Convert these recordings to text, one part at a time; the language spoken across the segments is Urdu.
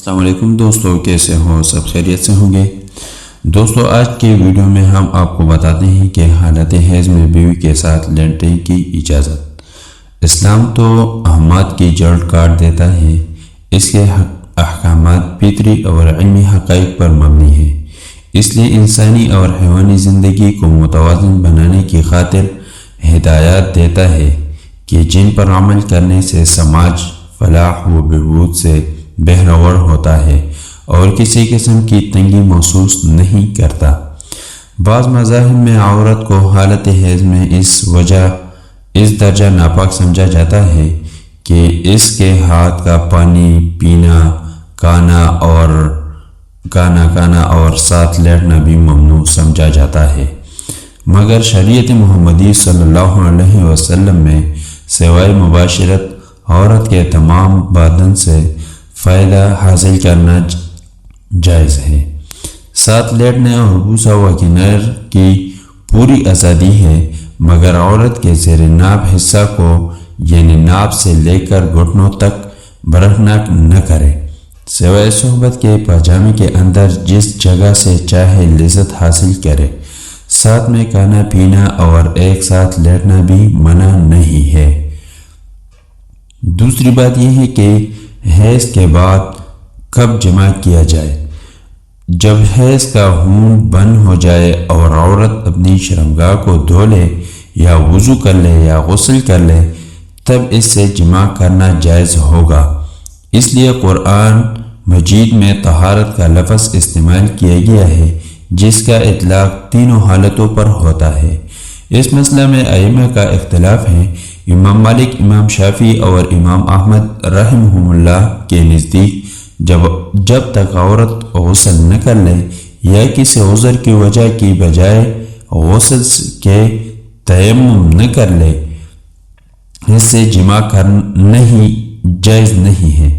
السلام علیکم دوستو، کیسے ہو؟ سب خیریت سے ہوں گے؟ دوستو، آج کے ویڈیو میں ہم آپ کو بتاتے ہیں کہ حالت حیض میں بیوی کے ساتھ لیٹنے کی اجازت۔ اسلام تو احکامات کی جڑ کاٹ دیتا ہے۔ اس کے احکامات فطری اور علمی حقائق پر مبنی ہیں، اس لیے انسانی اور حیوانی زندگی کو متوازن بنانے کی خاطر ہدایات دیتا ہے کہ جن پر عمل کرنے سے سماج فلاح و بہبود سے بہرور ہوتا ہے اور کسی قسم کی تنگی محسوس نہیں کرتا۔ بعض مذاہب میں عورت کو حالت حیض میں اس درجہ ناپاک سمجھا جاتا ہے کہ اس کے ہاتھ کا پانی پینا، کھانا اور ساتھ لیٹنا بھی ممنوع سمجھا جاتا ہے، مگر شریعت محمدی صلی اللہ علیہ وسلم میں سوائے مباشرت عورت کے تمام بدن سے فائدہ حاصل کرنا جائز ہے۔ ساتھ لیٹنے اور بوسہ و کنار کی پوری آزادی ہے، مگر عورت کے زیر ناف حصہ کو یعنی ناف سے لے کر گھٹنوں تک برہنہ نہ کرے، سوائے صحبت کے پاجامے کے اندر جس جگہ سے چاہے لذت حاصل کرے۔ ساتھ میں کھانا پینا اور ایک ساتھ لیٹنا بھی منع نہیں ہے۔ دوسری بات یہ ہے کہ حیض کے بعد کب جماع کیا جائے۔ جب حیض کا خون بند ہو جائے اور عورت اپنی شرمگاہ کو دھو لے یا وضو کر لے یا غسل کر لے، تب اس سے جماع کرنا جائز ہوگا۔ اس لیے قرآن مجید میں طہارت کا لفظ استعمال کیا گیا ہے، جس کا اطلاق تینوں حالتوں پر ہوتا ہے۔ اس مسئلہ میں ائمہ کا اختلاف ہے۔ امام مالک، امام شافعی اور امام احمد رحمہم اللہ کے نزدیک جب تک عورت غسل نہ کر لے یا کسی عذر کی وجہ کی بجائے غسل کے تیمم نہ کر لے، اس سے جماع کرنا ہی جائز نہیں ہے۔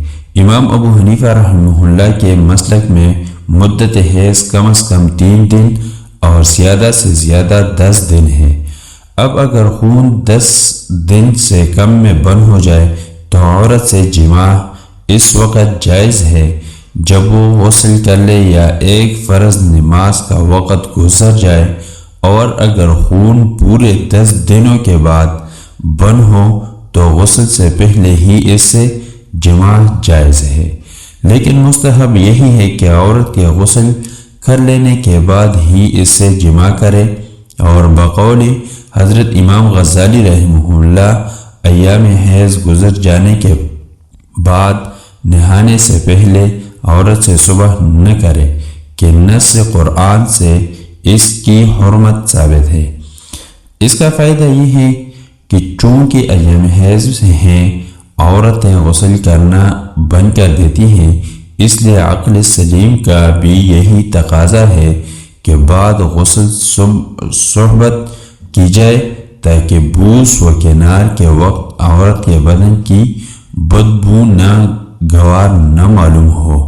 امام ابو حنیفہ رحمہ اللہ کے مسلک میں مدت حیض کم از کم 3 دن اور زیادہ سے زیادہ 10 دن ہے۔ اب اگر خون 10 دن سے کم میں بند ہو جائے تو عورت سے جماع اس وقت جائز ہے جب وہ غسل کر لے یا ایک فرض نماز کا وقت گزر جائے، اور اگر خون پورے 10 دنوں کے بعد بند ہو تو غسل سے پہلے ہی اس سے جماع جائز ہے۔ لیکن مستحب یہی ہے کہ عورت کے غسل کر لینے کے بعد ہی اس سے جماع کرے، اور بقول حضرت امام غزالی رحمہ اللہ ایام حیض گزر جانے کے بعد نہانے سے پہلے عورت سے صبح نہ کرے کہ نص قرآن سے اس کی حرمت ثابت ہے۔ اس کا فائدہ یہ ہے کہ چونکہ ایام حیض ہیں عورتیں غسل کرنا بند کر دیتی ہیں، اس لیے عقل سلیم کا بھی یہی تقاضا ہے کہ بعد غسل صحبت کی جائے تاکہ بوس و کنار کے وقت عورت کے بدن کی بدبو ناگوار نہ معلوم ہو۔